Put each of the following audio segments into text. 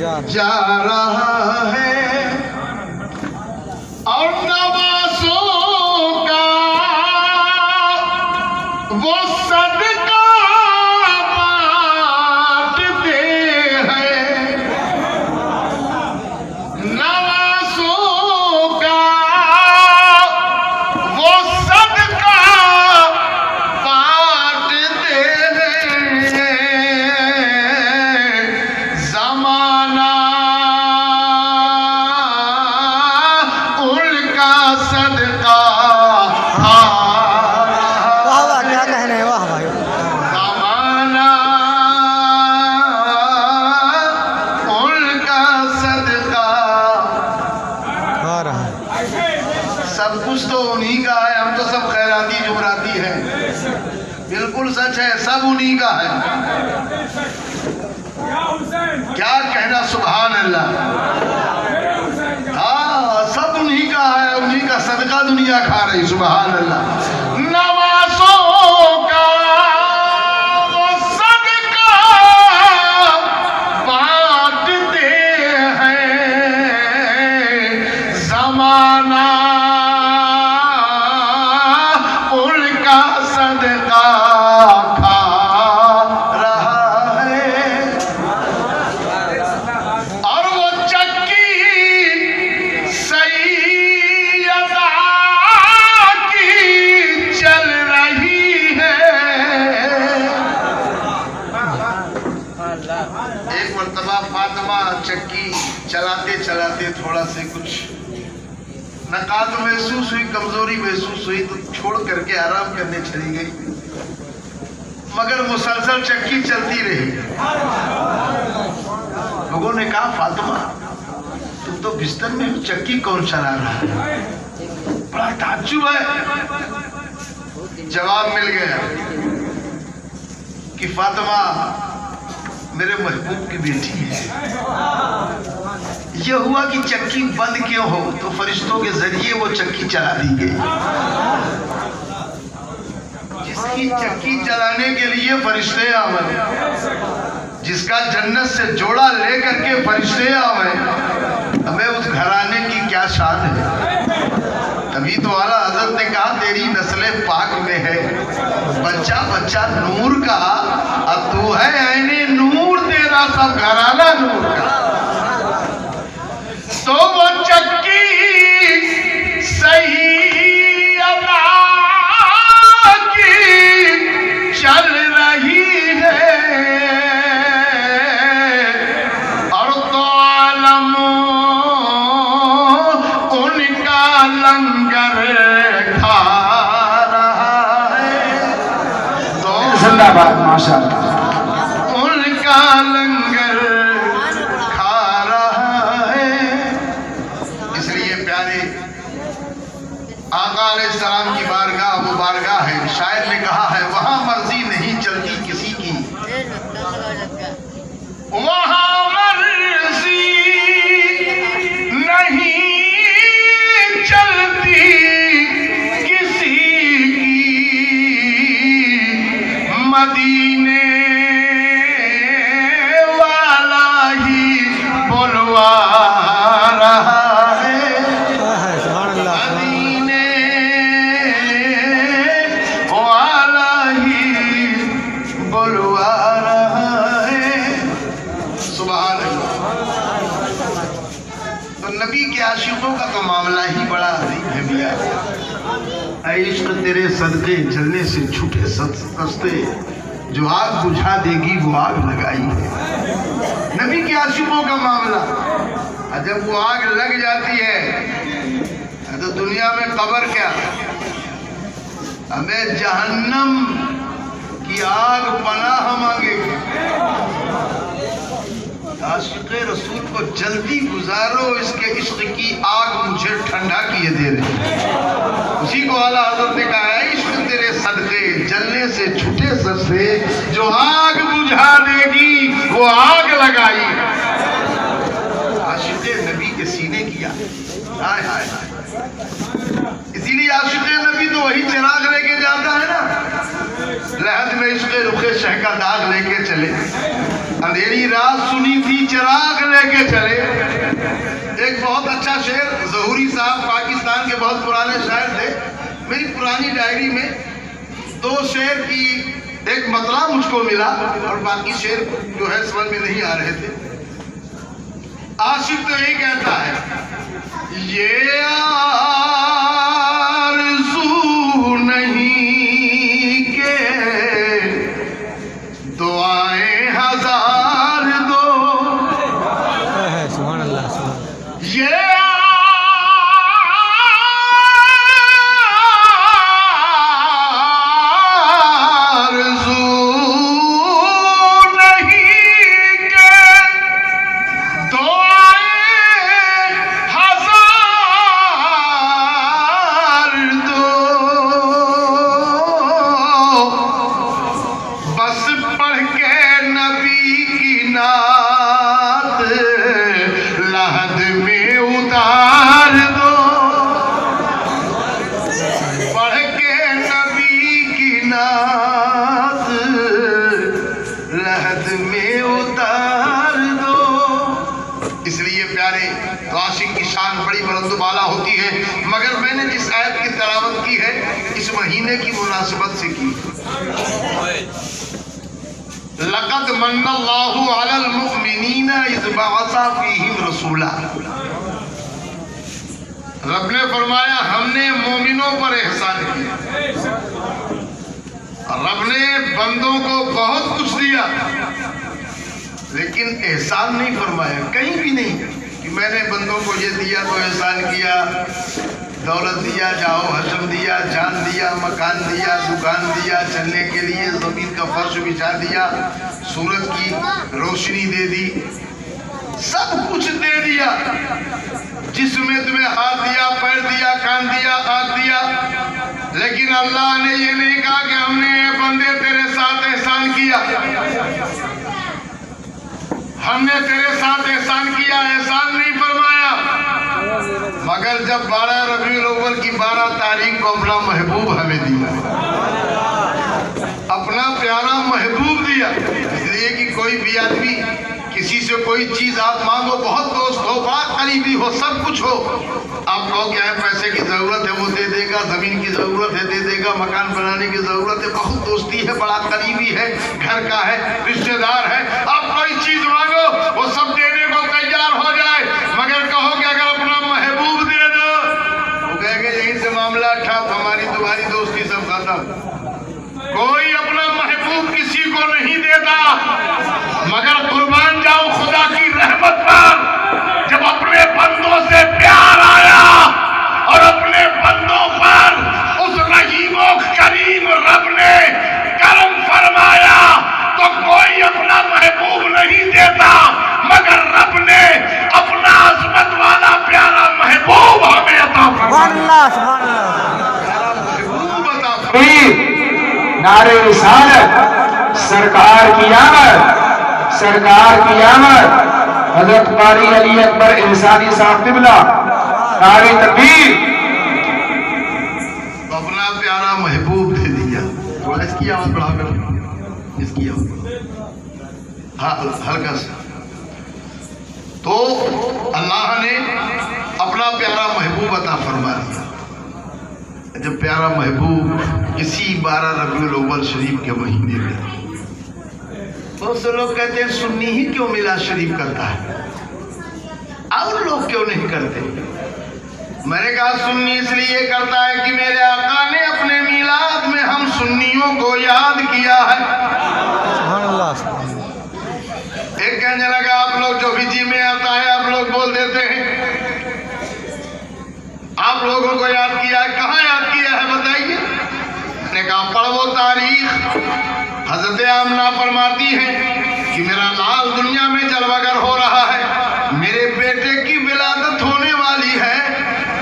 جا رہا ہے اور نوازوں کا وہ صدقہ بانٹتے ہیں، نوازوں کا وہ صدقہ بانٹتے ہیں، زمانہ ان کا صدقہ سب کچھ تو انہی کا ہے، ہم تو سب خیراتی جمراتی ہیں، بالکل سچ ہے، سب انہی کا ہے، کیا کہنا سبحان اللہ، ہاں سب انہی کا ہے، انہی کا صدقہ دنیا کھا رہی، سبحان اللہ۔ نوازوں کا وہ صدقہ بانٹتے ہیں، زمانہ صدقہ کھا رہا ہے، اور وہ چکی سیدہ کی چل رہی ہے۔ ایک مرتبہ فاطمہ چکی چلاتے چلاتے تھوڑا سے کچھ نقاہت محسوس ہوئی، کمزوری محسوس ہوئی تو چھوڑ کر کے آرام کرنے چلی گئی، مگر مسلسل چکی چلتی رہی۔ لوگوں نے کہا فاطمہ تم تو بستر میں چکی کون چلا رہا ہے؟ بڑا تعجب ہے۔ جواب مل گیا کہ فاطمہ میرے محبوب کی بیٹی ہے، یہ ہوا کہ چکی بند کیوں ہو تو فرشتوں کے ذریعے وہ چکی چلا دی گئی۔ جس کی چکی چلانے کے لیے فرشتے آمد، جس کا جنت سے جوڑا لے کر کے فرشتے آمد، ہمیں اس گھرانے کی کیا شان ہے۔ تبھی تو اعلیٰ حضرت نے کہا تیری نسل پاک میں ہے بچہ بچہ نور کا، اب تو ہے عین نور، تیرا سب گھرانہ نور کا۔ تو وہ چکی سیدہ کی چل رہی ہے، اور تو عالم ان کا لنگر کھا رہا ہے، تو زندہ باد ماشاءاللہ، ان کا لنگر کھا رہا ہے۔ اس لیے پیارے آقا علیہ السلام کی بارگاہ وہ بارگاہ ہے، شاعر نے کہا ہے وہاں مرضی نہیں چلتی کسی کی، وہاں مرضی نہیں چلتی کسی کی، مدینے والا ہی بلوا رہا ہے، مدینے والا ہی بلوا رہا ہے، سبحان اللہ۔ تو نبی کے عاشقوں کا تو معاملہ ہی بڑا عظیم ہے میاں، اے عشق تیرے صدقے جلنے سے چھوٹے سستے، جو آگ بجھا دے گی وہ آگ لگائی ہے۔ نبی کے عاشقوں کا معاملہ، جب وہ آگ لگ جاتی ہے تو دنیا میں قبر کیا، ہمیں جہنم کی آگ پناہ مانگے گی۔ عاشق رسول کو جلدی گزارو، اس کے عشق کی آگ مجھے ٹھنڈا کیے دے دے۔ اسی کو اعلیٰ حضرت نے کہا ہے عشق تیرے صدقے جلنے سے چھوٹے سستے، جو آگ بجھا دے گی وہ آگ لگائی۔ عاشق نبی کے سینے کیا، ہائے ہائے ہائے، اسی لیے عاشق نبی تو وہی چراغ لے کے جاتا ہے نا، لحد میں عشق رخ شہ کا داغ لے کے چلے، اندھیری رات سنی تھی چراغ لے کے چلے. ایک بہت اچھا شعر ظہوری صاحب پاکستان کے بہت پرانے شاعر تھے. میری پرانی ڈائری میں 2 شعر کی ایک مطلع مجھ کو ملا اور باقی شعر جو ہے سمجھ میں نہیں آ رہے تھے. عاشق تو یہی کہتا ہے یہ آرزو نہیں کہ دعائیں ہزار دو. سبحان اللہ. یہ ہوتی ہے. مگر میں نے جس آیت کی تلاوت کی ہے اس مہینے کی مناسبت سے کی. لقد من اللہ علی المؤمنین اذ بعث فیہم رسولا. رب نے فرمایا ہم نے مومنوں پر احسان کیا. رب نے بندوں کو بہت کچھ دیا لیکن احسان نہیں فرمایا کہیں بھی نہیں کہ میں نے بندوں کو یہ دیا تو احسان کیا. دولت دیا, جاؤ حشم دیا, جان دیا, مکان دیا, دکان دیا, چلنے کے لیے زمین کا فرش بچھا دیا, سورج کی روشنی دے دی, سب کچھ دے دیا. جس میں تمہیں ہاتھ دیا, پیر دیا, کان دیا, آنکھ دیا, لیکن اللہ نے یہ نہیں کہا کہ ہم نے یہ بندے تیرے ساتھ احسان کیا, ہم نے تیرے ساتھ احسان کیا, احسان نہیں فرمایا. مگر جب 12 ربیع الاول کی 12 تاریخ کو اپنا محبوب ہمیں دیا, اپنا پیارا محبوب دیا. اس لیے کہ کوئی بھی آدمی کسی سے کوئی چیز آپ مانگو, بہت دوست ہو, بڑا قریبی ہو, سب کچھ ہو, آپ کہو کیا ہے پیسے کی ضرورت ہے وہ دے دے گا, زمین کی ضرورت ہے دے دے گا, مکان بنانے کی ضرورت ہے, بہت دوستی ہے, بڑا قریبی ہے, گھر کا ہے, رشتہ دار ہے, آپ کوئی چیز مانگو وہ سب دینے کو تیار ہو جائے. مگر کہو کہ اگر اپنا محبوب دے دو, وہ کہے گے یہیں سے معاملہ ٹھپ, ہماری تمہاری دوستی سب ختم. کوئی اپنا محبوب کسی کو نہیں دیتا. مگر قربان جاؤ خدا کی رحمت پر, جب اپنے بندوں سے پیار آیا اور اپنے بندوں پر اس رحیم و کریم رب نے کرم فرمایا تو کوئی اپنا محبوب نہیں دیتا, مگر رب نے اپنا عظمت والا پیارا محبوب ہمیں عطا فرمایا. نعرے رسالت, سرکار کی آمد, سرکار کی آمد, حضرت قاری علی اکبر انسانی صاحب قبلہ, نعرے تکبیر. اپنا پیارا محبوب دے دیا. تھوڑا اس کی آواز بڑھا کر, اس کی آواز ہاں ہلکا سا. تو اللہ نے اپنا پیارا محبوب عطا فرما دیا. جب پیارا محبوب اسی 12 ربیع الاول شریف کے مہینے میں, بہت سے لوگ کہتے ہیں سنی ہی کیوں میلاد شریف کرتا ہے, اور لوگ کیوں نہیں کرتے. میں نے کہا سنی اس لیے کرتا ہے کہ میرے آقا نے اپنے میلاد میں ہم سنیوں کو یاد کیا ہے. ایک کہنے لگا آپ لوگ جو بھی جی میں آتا ہے آپ لوگ بول دیتے ہیں, آپ لوگوں کو یاد کیا ہے, کہاں یاد کیا ہے بتائیے. میں نے کہا پڑھو تاریخ. حضرت آمنہ فرماتی ہیں کہ میرا لال دنیا میں جلوگر ہو رہا ہے, میرے بیٹے کی ولادت ہونے والی ہے,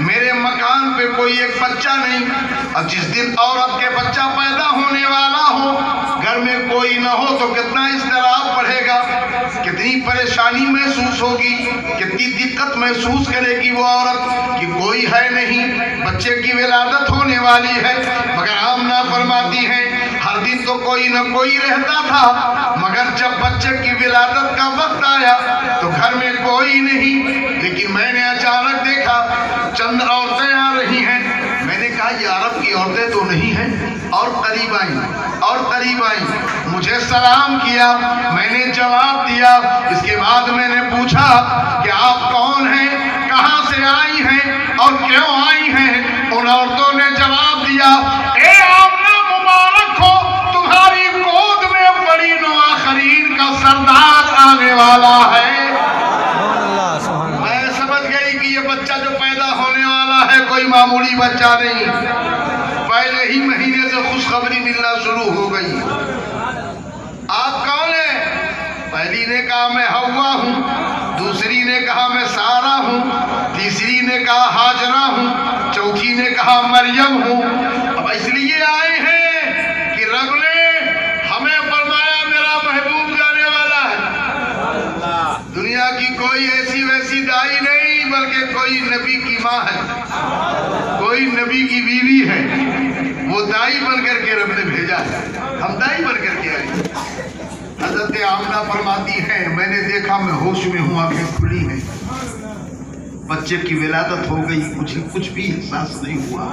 میرے مکان پہ کوئی ایک بچہ نہیں, اور جس دن عورت کے بچہ پیدا ہونے والا ہو, گھر میں کوئی نہ ہو تو کتنا اضطراب پڑے گا, کتنی پریشانی محسوس ہوگی, کتنی دقت محسوس کرے گی وہ عورت کہ کوئی ہے نہیں, بچے کی ولادت ہونے والی ہے. مگر آمنہ فرماتی ہیں ہر دن تو کوئی نہ کوئی رہتا تھا, مگر جب بچے کی ولادت کا وقت آیا تو گھر میں کوئی نہیں، لیکن میں نے اچانک دیکھا چند عورتیں آ رہی ہیں۔ میں نے کہا یہ عرب کی عورتیں تو نہیں ہیں، اور قریب آئیں، مجھے سلام کیا، میں نے جواب دیا۔ اس کے بعد میں نے پوچھا کہ آپ کون ہیں، کہاں سے آئی ہیں اور کیوں آئی ہیں؟ ان عورتوں نے جواب دیا، اے آمنہ مبارک ہو، تمہاری گود میں بڑی نوآخرین کا سردار آنے والا ہے۔ میں سمجھ گئی کہ یہ بچہ جو پیدا ہونے والا ہے کوئی معمولی بچہ نہیں، پہلے ہی مہینے سے خوشخبری ملنا شروع ہو گئی۔ آپ کون ہیں؟ پہلی نے کہا میں حوا ہوں، دوسری نے کہا میں سارہ ہوں، تیسری نے کہا ہاجرہ ہوں، چوتھی نے کہا مریم ہوں۔ اب اس لیے آئے ہیں کہ رب نے ہمیں فرمایا میرا محبوب جانے والا ہے۔ دنیا کی کوئی ایسی ویسی دائی نہیں، بلکہ کوئی نبی کی ماں ہے، کوئی نبی کی بیوی ہے، وہ دائی بن کر کے رب نے بھیجا ہے، ہم دائی بن کر کے آئے۔ حضرت آمنہ فرماتی ہیں میں نے دیکھا میں ہوش میں ہوں، آنکھیں کھلی ہیں، بچے کی ولادت ہو گئی، کچھ بھی احساس نہیں ہوا،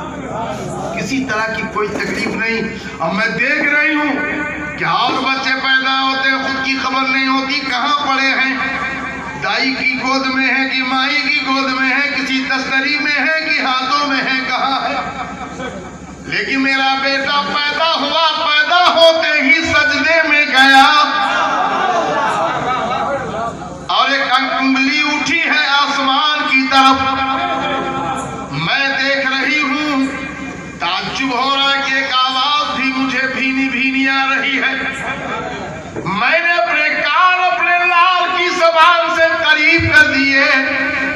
کسی طرح کی کوئی تکلیف نہیں۔ اب میں دیکھ رہی ہوں کہ اور بچے پیدا ہوتے ہیں، خود کی خبر نہیں ہوتی کہاں پڑے ہیں، دائی کی گود میں ہے کہ مائی کی گود میں ہے، کسی تستری میں ہے کہ ہاتھوں میں ہے، کہاں ہے؟ لیکن میرا بیٹا پیدا ہوا، پیدا ہوتے ہی سجدے میں گیا، اور ایک انگلی اٹھی ہے آسمان کی طرف، میں دیکھ رہی ہوں، تعجب ہو رہا ہے کہ ایک آواز بھی مجھے بھینی بھینی آ رہی ہے۔ میں نے اپنے کان اپنے لال کی زبان سے قریب کر دیے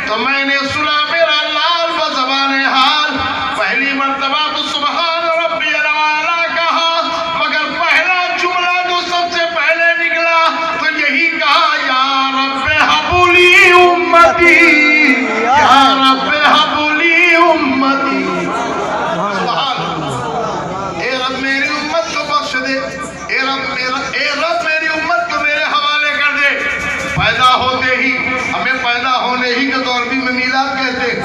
تو میں نے سنا میرا لال بزبان حال پہلی مرتبہ تو سبحان ربی العالی کہا، مگر پہلا جملہ جو سب سے پہلے نکلا تو یہی کہا یا رب حبلی امتی، یا رب حبلی امتی۔ سبحان اللہ، اے رب میری امت کو بخش دے، اے رب میری امت کو میرے حوالے کر دے۔ پیدا ہوتے ہی ہمیں پیدا ہونے ہی کے طور بھی میں میلاد کہتے ہیں،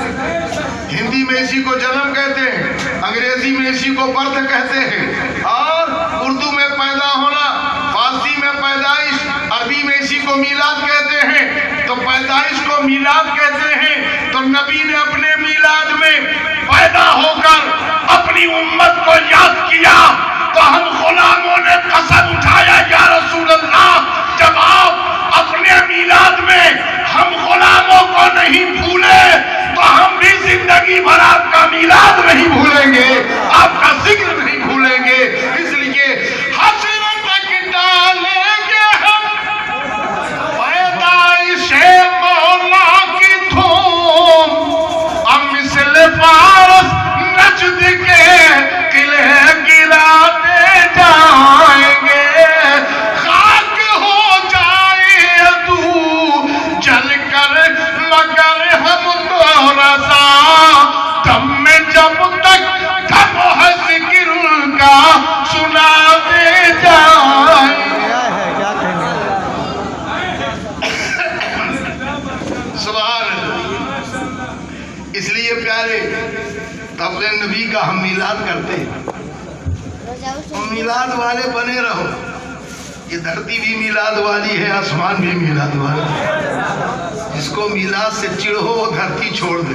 ہندی میں اسی کو جنم کہتے ہیں، انگریزی میں اسی کو برتھ کہتے ہیں، اور اردو میں پیدا ہونا، فارسی میں پیدائش، عربی میں اسی کو میلاد کہتے ہیں۔ تو پیدائش کو میلاد کہتے ہیں، تو نبی نے اپنے میلاد میں پیدا ہو کر اپنی امت کو یاد کیا، تو ہم غلاموں نے قسم اٹھایا یا رسول اللہ جب آپ اپنے میلاد میں ہم غلاموں کو نہیں بھولے تو ہم بھی زندگی بھر آپ کا میلاد نہیں بھولیں گے، آپ کا ذکر نہیں بھولیں گے۔ اس لیے حسرت تک ڈالیں گے ہم پیدائش مولا کی دھوم، ہم مثل فارس نجد کے قلعے گراتے جائیں گے، خاک ہو جائے تو جل کر مگر ہم تو رضا، دم میں جب تک دم ہے ذکر ان کا سناتے جائیں۔ سبحان اللہ، اس لیے پیارے اپنے نبی کا ہم میلاد کرتے ہیں، ہم میلاد والے بنے رہو۔ یہ دھرتی بھی میلاد والی ہے، آسمان بھی میلاد والا ہے، جس کو میلاد سے چڑ ہو وہ دھرتی چھوڑ دے،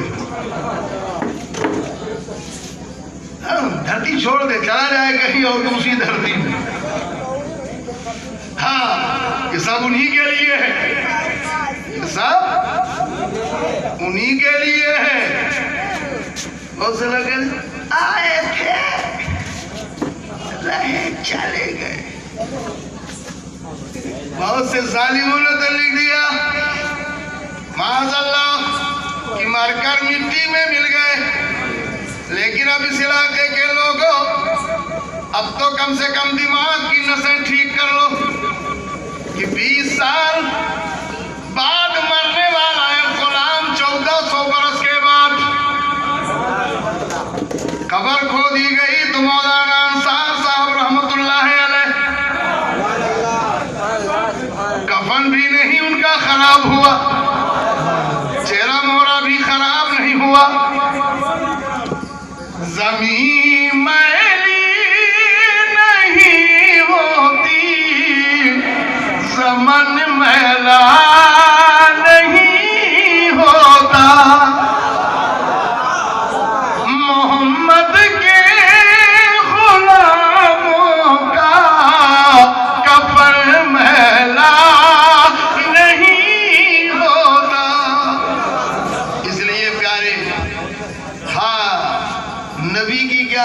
دھرتی چھوڑ دے، چلا جائے کہیں اور دوسری دھرتی میں۔ ہاں، یہ سب انہی کے لیے ہے، یہ سب انہی کے لیے ہے۔ بہت سے لوگ آئے تھے رہے چلے گئے، بہت سے ظالموں نے تو لکھ دیا معاذ اللہ کہ مر کر مٹی میں مل گئے۔ لیکن اب اس علاقے کے لوگوں اب تو کم سے کم دماغ کی نسل ٹھیک کر لو کہ 20 سال بعد مرنے والا ہے غلام، 1400 برس کے بعد قبر کھو دی گئی تو مولانا انصار صاحب رحمت اللہ علیہ کفن بھی نہیں ان کا خراب ہوا،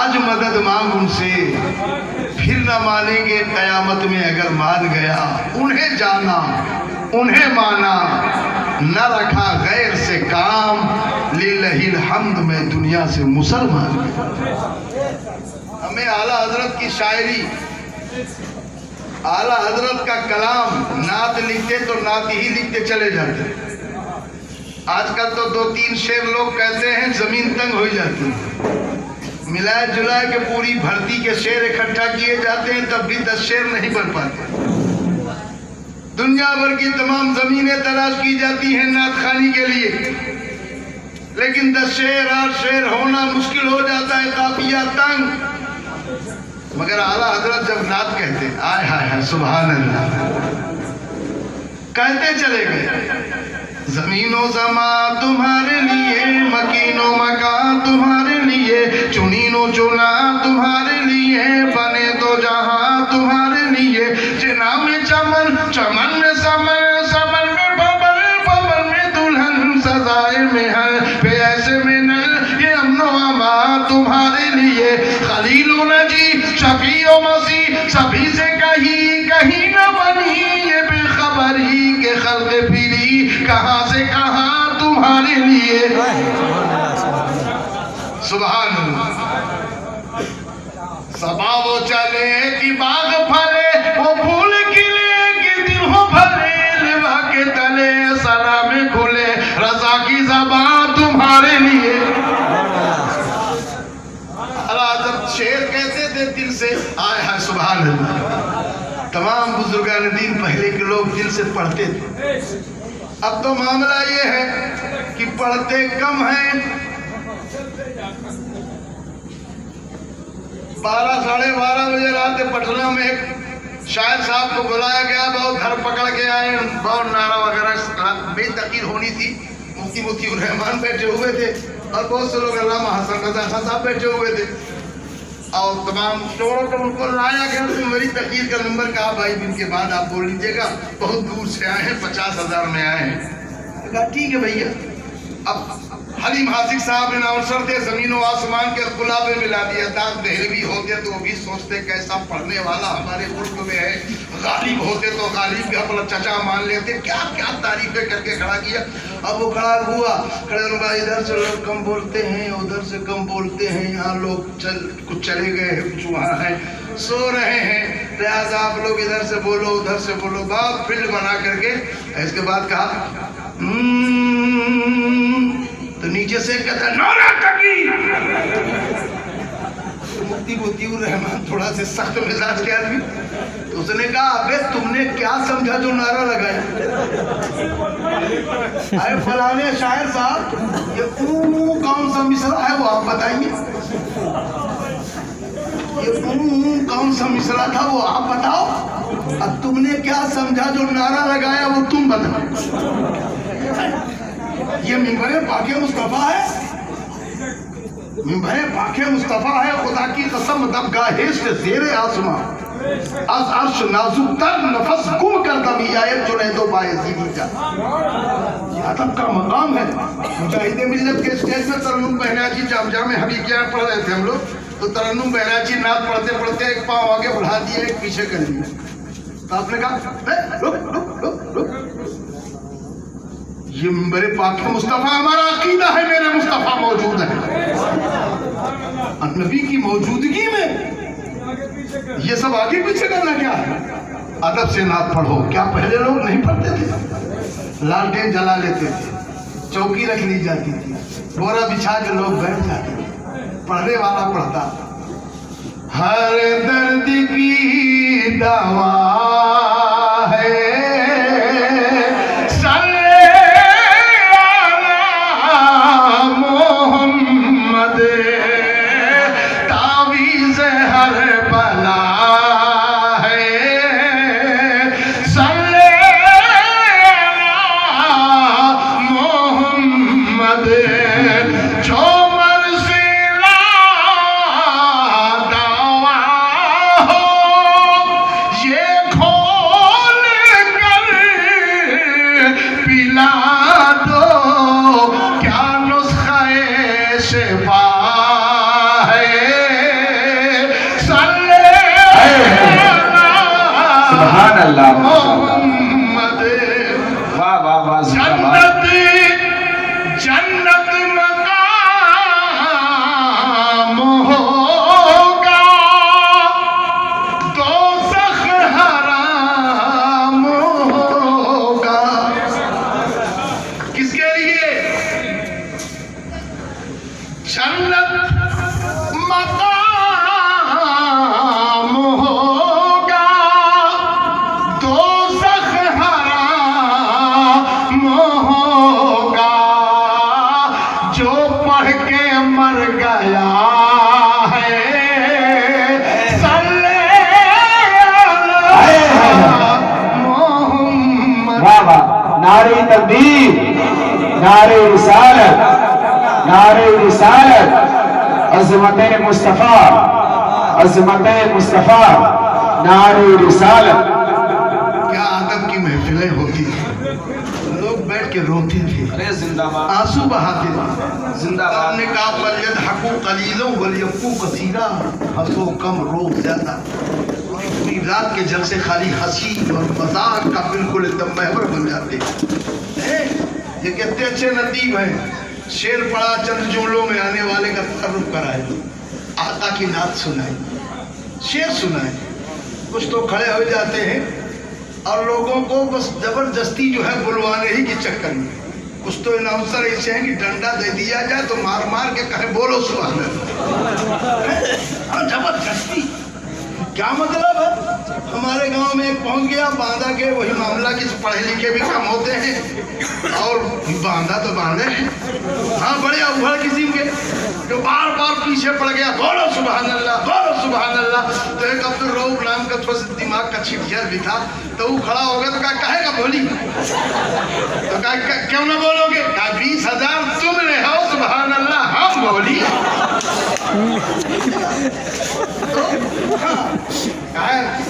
آج مدد مانگ ان سے، پھر نہ مانیں گے قیامت میں اگر مان گیا. انہیں جانا انہیں مانا، نہ رکھا غیر سے کام، للہ الحمد میں دنیا سے مسلمان. ہمیں اعلیٰ حضرت کی شاعری، اعلیٰ حضرت کا کلام، نعت لکھتے تو نعت ہی لکھتے چلے جاتے. آج کل تو 2-3 شعر لوگ کہتے ہیں زمین تنگ ہو جاتی ہے. ملائے جلائے کے پوری بھرتی کے شعر اکٹھا کیے جاتے ہیں تب بھی 10 شعر نہیں بن پاتے. دنیا بھر کی تمام زمینیں تلاش کی جاتی ہیں نعت خوانی کے لیے، لیکن 10 شعر 8 شعر ہونا مشکل ہو جاتا ہے، قافیہ تنگ. مگر اعلیٰ حضرت جب نعت کہتے ہیں، آئے ہائے ہائے سبحان اللہ، کہتے چلے گئے. زمین و زمان تمہارے لیے، مکین و مکان تمہارے لیے، چنین و چنا تمہارے لیے، بنے تو جہاں تمہارے لیے. جنا میں چمن، چمن میں سمن، سمن میں ببر، ببر میں دلہن، سزائے میں ہر پہ ایسے میں نل، یہ امن و امان تمہارے لیے. خلیل و نجی، شفیع و مسیح، سبھی سے کہیں کہیں نہ بنی، یہ بے خبری کہ خلق پھری کہاں سے کہاں تمہارے لیے. سبحان اللہ. صبا وہ چلے کہ باغ پھلے، وہ پھول کھلے کہ دل ہو بھلے، لوا کے تلے سلام کھلے، رضا کی زبان تمہارے لیے. حضرت شعر کہتے تھے دل سے، آئے ہائے سبحان اللہ. تمام بزرگان دین پہلے کے لوگ دل سے پڑھتے تھے. اب تو معاملہ یہ ہے کہ پڑھتے کم ہیں. 12 ساڑھے 12 بجے رات پٹنہ میں ایک شاعر صاحب کو بلایا گیا، بہت گھر پکڑ کے آئے، بہت نعرہ وغیرہ، بے تقریر ہونی تھی. مفتی الرحمان بیٹھے ہوئے تھے اور بہت سے لوگ علامہ حسن رضا خان صاحب بیٹھے ہوئے تھے، اور تمام چوروں کو ان کو لایا گیا. تو میری تقریر کا نمبر کہا بھائی دن کے بعد آپ بول لیجیے گا، بہت دور سے آئے ہیں، 50,000 میں آئے ہیں. کہا ٹھیک ہے بھیا. اب حلیم حاسق صاحب اناؤنسر تھے، زمین و آسمان کے خلا میں ملا دیا. داغ دہلوی ہوتے تو وہ بھی سوچتے کیسا پڑھنے والا ہمارے ملک میں ہے. غالب ہوتے تو غالب کا اپنا چچا مان لیتے. کیا کیا تعریفیں کر کے کھڑا کیا. اب وہ کھڑا ہوا، کھڑے بھائی ادھر سے لوگ کم بولتے ہیں، ادھر سے کم بولتے ہیں، یہاں لوگ کچھ چلے گئے ہیں، کچھ وہاں ہیں، سو رہے ہیں، لہٰذا آپ لوگ ادھر سے بولو ادھر سے بولو. بات فیلڈ بنا کر کے اس کے بعد کہا تو نیچے سے کہتا نعرہ تکبیر. مفتی الرحمان تھوڑا سے سخت مزاج کے آدمی، تو اس نے کہا ابے تم نے کیا سمجھا جو نعرہ لگایا؟ اے فلانے شاعر صاحب، یہ کون سا مصرع ہے وہ آپ بتائیے، یہ کون سا مصرع تھا وہ آپ بتاؤ. اب تم نے کیا سمجھا جو نعرہ لگایا وہ تم بتاؤ. یہ منبر پاک مصطفیٰ ہے، منبر پاک مصطفیٰ ہے. خدا کی قسم دبگاہ سے زیر آسمان، از عرش نازک تر نفس گم کر دمی آئے جنید و بایزیدی جا. یہ ادب کا مقام ہے. مجاہد ملت کے اسٹیج میں ترنم بہناجی جامعہ میں حبیبیاں پڑھ رہے تھے ہم لوگ، تو ترنم بہناجی نعت پڑھتے پڑھتے ایک پاؤں آگے بڑھا دیا ایک پیچھے کر دیا. تو آپ نے کہا رک رک رک رک، یہ منبر پاک مصطفیٰ ہمارا عقیدہ ہے، میرے مصطفیٰ موجود ہے. نبی کی موجودگی میں یہ سب آگے پیچھے کرنا کیا ہے؟ ادب سے نعت پڑھو. کیا پہلے لوگ نہیں پڑھتے تھے؟ لالٹین جلا لیتے تھے، چوکی رکھ لی جاتی تھی، بورا بچھا کے لوگ بیٹھ جاتے تھے، پڑھنے والا پڑھتا. ہر درد کی دوا ہے یہ کھو سبحان اللہ محمد واہ واہ واہ جنت جنت مقام ہوگا دوزخ حرام ہوگا کس کے لیے جنت مقام ہوگا دوزخ حرام ہوگا جو پڑھ کے مر گیا ہے صلی اللہ محمد واہ واہ نعرہ تکبیر نعرہ رسالت نعرہ رسالت عظمت مصطفیٰ عظمت مصطفیٰ نعرہ رسالت کیا ادب کی محفلیں ہوتی ہیں لوگ بیٹھ کے روتے تھے زندہ باد آنسو بہاتے تھے زندہ ہم نے کہا فَلْيَضْحَكُوا قَلِيلًا وَلْيَبْكُوا كَثِيرًا ہنسو کم رو زیادہ پوری رات کے جلسے خالی ہنسی اور مذاق کا بالکل ایک دم محور بن جاتے ہیں یہ کتنے اچھے ندیم ہیں شعر پڑھا چند جملوں میں آنے والے کا تعارف کرائے آقا کی نعت سنائے شعر سنائے کچھ تو کھڑے ہو جاتے ہیں اور لوگوں کو بس زبردستی جو ہے بلوانے ہی کے چکر میں کچھ تو اناؤنسر ایسے ہیں کہ ڈنڈا دے دیا جائے تو مار مار کے کہے بولو سبحان اللہ زبردستی کیا مطلب ہے ہمارے گاؤں میں ایک پہنچ گیا باندھا کے وہی معاملہ کس پڑھے لکھے بھی کم ہوتے ہیں اور باندھا تو باندھے ہیں ہاں بڑے ابھر قسم کے جو بار بار پیچھے پڑ گیا بولو سبحان اللہ تو ایک عبد الرؤف نام کا تھوڑا سا دماغ کا چھٹیار بھی تھا تو وہ کھڑا ہو گیا تو کہا کہے گا بولی تو کہا کیوں نہ بولو گے کہا 20,000 تم نے ہو سبحان اللہ ہم بولی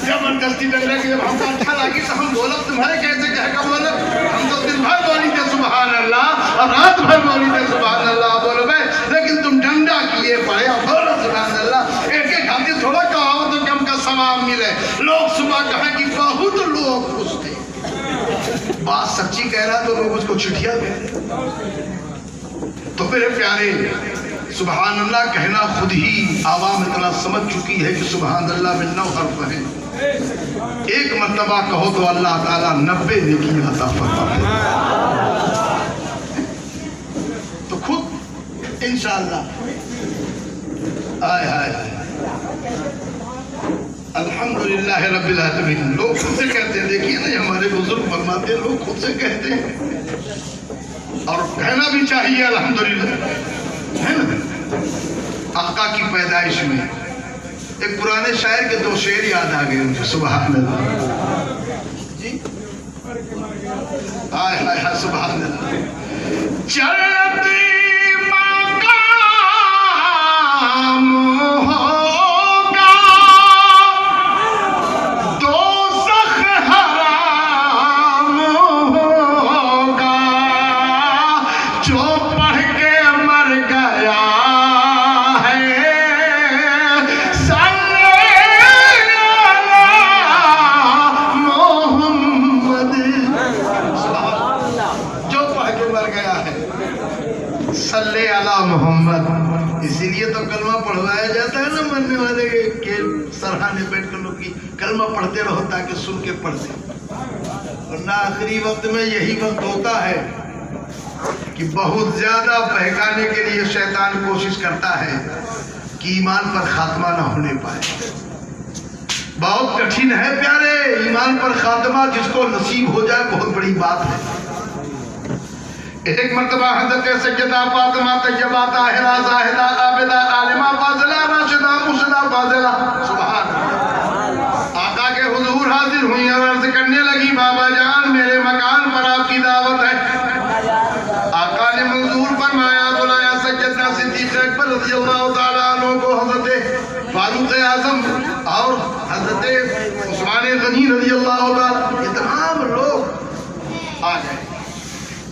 زبردستی ڈنڈا کہ جب ہم کو اچھا لگی تو ہم بولو تمہارے کیسے کہے گا بولو ہم تو دن بھر بولی تھے سبحان اللہ اور رات بھر بولی تھے سبحان اللہ بولو بھائی لیکن تم ڈنڈا کیے پڑے اور بولو سبحان اللہ ایک ایک حدیث تھوڑا کہو تو کم کا ثواب ملے لوگ صبح کہیں کہ بہت لوگ خوش تھے بات سچی کہہ رہا تو لوگ اس کو چٹھیا کہہ رہے تو میرے پیارے سبحان اللہ کہنا خود ہی عوام اتنا سمجھ چکی ہے کہ سبحان اللہ میں 9 حرف ہیں ایک مرتبہ کہو تو اللہ تعالیٰ 90 نیکی عطا فرماتے ہیں تو خود انشاءاللہ آئے الحمدللہ رب العالمین لوگ خود سے کہتے ہیں دیکھیے نا ہمارے بزرگ فرماتے ہیں لوگ خود سے کہتے ہیں اور کہنا بھی چاہیے الحمدللہ ہے نا آقا کی پیدائش میں ایک پرانے شاعر کے 2 شعر یاد آ گئے مجھے سبحان اللہ جی آئے سبحان اللہ چلتی مقام ہوگا دوزخ حرام ہوگا جو پڑھ کے مر گیا صلی اللہ محمد اسی لیے تو کلمہ پڑھوایا جاتا ہے نا مرنے والے کے سرحانے بیٹھ کر لوگ کی کلمہ پڑھتے رہو تاکہ سن کے پڑھتے ورنہ آخری وقت میں یہی وقت ہوتا ہے کہ بہت زیادہ بہکانے کے لیے شیطان کوشش کرتا ہے کہ ایمان پر خاتمہ نہ ہونے پائے بہت کٹھن ہے پیارے ایمان پر خاتمہ جس کو نصیب ہو جائے بہت بڑی بات ہے ایک مرتبہ حضرت سیدہ فاطمہ طیبہ طاہرہ زاہدہ عابدہ عالمہ فاضلہ راشدہ مرشدہ فاضلہ سبحان آقا کے حضور حاضر ہوئی اور عرض کرنے لگی بابا جان میرے مکان پر آپ کی دعوت ہے آقا نے منظور فرمایا بلایا سیدنا صدیق اکبر رضی اللہ تعالیٰ عنہ کو حضرت فاروق اعظم اور حضرت عثمان غنی رضی اللہ تعالیٰ یہ تمام لوگ آ گئے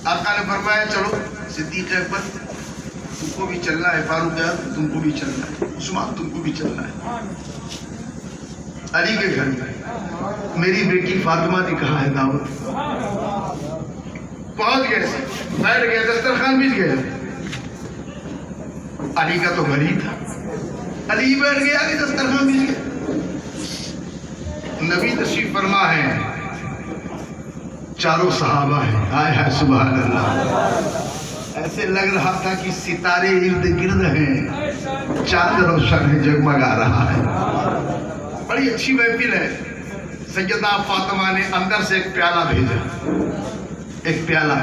آقا نے فرمایا چلو صدیق اکبر تم کو بھی چلنا ہے فاروق اعظم تم کو بھی چلنا ہے عثمان تم کو بھی چلنا ہے علی کے گھر میں میری بیٹی فاطمہ نے کہا ہے دعوت، پہنچ گئے، بیٹھ گئے، دسترخوان بچ گئے. علی کا تو گھر ہی تھا، علی بیٹھ گیا کہ دسترخوان بچ گیا. نبی تشریف فرما ہے، چاروں صحابہ ہیں، ہائے ہائے سبحان اللہ، ایسے لگ رہا تھا کہ ستارے ارد گرد ہیں، چاند روشن ہے، جگمگا رہا ہے. بڑی اچھی محفل ہے. سیدہ فاطمہ نے اندر سے ایک پیالہ بھیجا، ایک پیالہ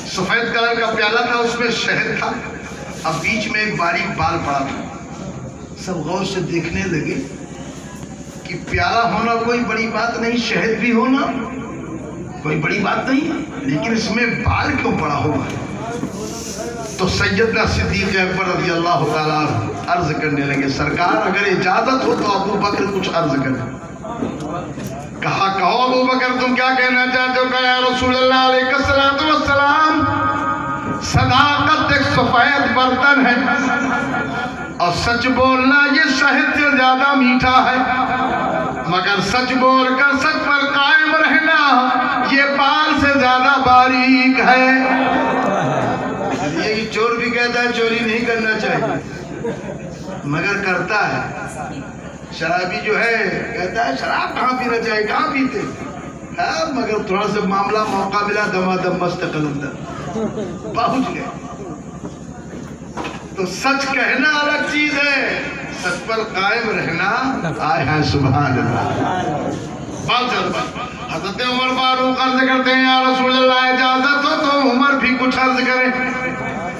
سفید کلر کا پیالہ تھا، اس میں شہد تھا، اب بیچ میں ایک باریک بال پڑا تھا. سب غور سے دیکھنے لگے کہ پیالہ ہونا کوئی بڑی بات نہیں، شہد بھی ہونا کوئی بڑی بات نہیں، لیکن اس میں بال کیوں پڑا ہوگا؟ تو سیدنا صدیق اکبر رضی اللہ تعالیٰ عرض کرنے لگے، سرکار اگر اجازت ہو تو ابو بکر کچھ عرض کریں. کہا کہو ابو بکر تم کیا کہنا چاہتے ہو؟ کہا یا رسول اللہ علیہ الصلوۃ والسلام، صداقت ایک سفید برتن ہے اور سچ بولنا یہ شہد سے زیادہ میٹھا ہے، مگر سچ بول کر سچ پر قائم رہنا یہ بال سے زیادہ باریک ہے. یہ چور بھی کہتا ہے چوری نہیں کرنا چاہیے مگر کرتا ہے. شرابی جو ہے کہتا ہے شراب کہاں پینا چاہیے، کہاں پیتے، مگر تھوڑا سا معاملہ موقع ملا دمادم مست قلندر پہنچ گئے. تو سچ کہنا الگ چیز ہے، سچ پر قائم رہنا آئے ہیں سبحان اللہ. حضرت عمر فاروق عرض کرتے ہیں یا رسول اللہ اجازت ہو تو عمر بھی کچھ عرض کریں.